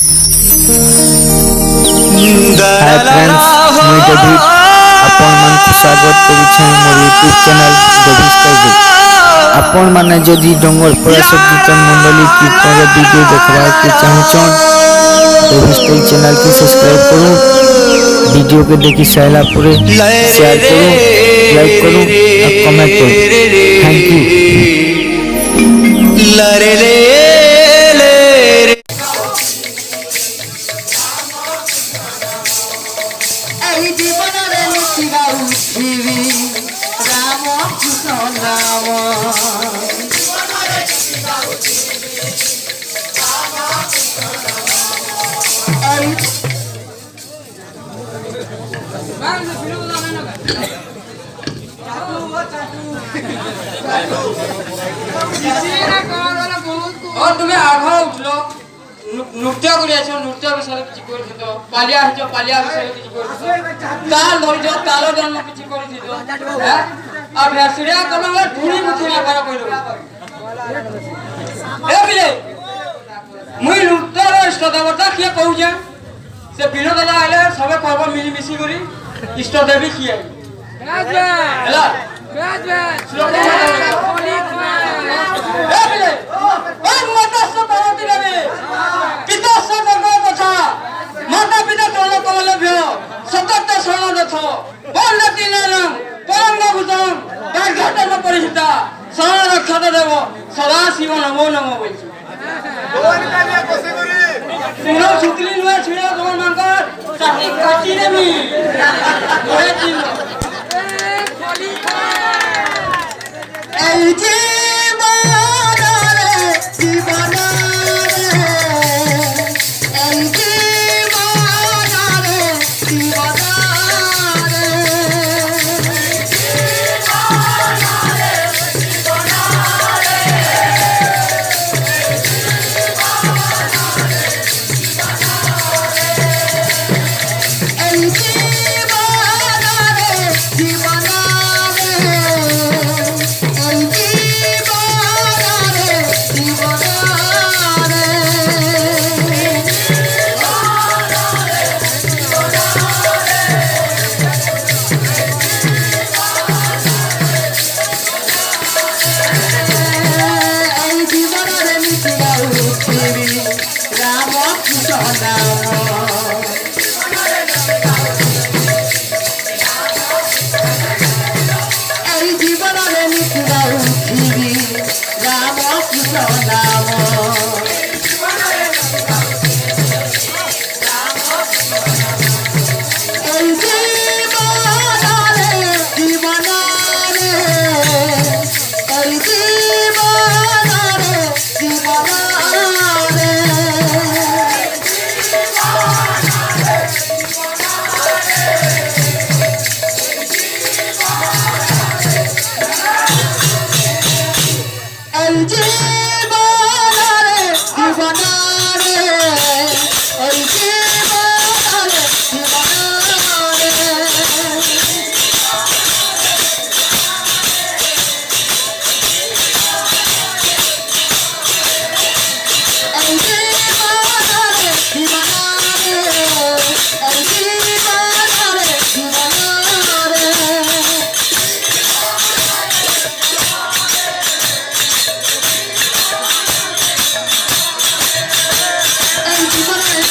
Hi friends, मुई David आपण मन को स्वागत करूछे मोर यूट्यूब चैनल डेविड स्टाइल। आपण माने जदि डोंगर प्रसाद कीर्तन मंडली कीर्तन वीडियो देखबा के चाहछन डेविड स्टाइल चैनल के सब्सक्राइब करू। वीडियो के देखि साइला पूरे शेयर करू, लाइक करू और कमेंट करू। Thank you. लरे रे और तुम्हें आघा उठलो नृत्य करियाछो नृत्य विषय किछि करिथितो पालिया हेछो पालिया विषय किछि करिथितो ताल धरिजो ताल जन्म किछि करिथितो आ भेसुरिया कलम धुनी मुथि आकार कइलो ए बिले मुई नृत्य रो इष्ट देवता किए कहू जे से विनोदला आले सबे कहबो मिली मिसी करी इष्ट देवी किए हला श्लोक ए बिले ओ माता सपरती देवी पिता सदगो कथा माता पिता तोलो कमलभ्य सतत शरण दथो बलती नरम परम भूतम बाघटन परिहिता शरण रक्षत देव सदा शिव नमो नमो बोलछि सुनो सुतली नुआ छिड़ा तोर मांकर चाही काटी देमी ओहे दिन এই জীবনারে জীবনারে এই জীবনারে জীবনারে এই জীবনারে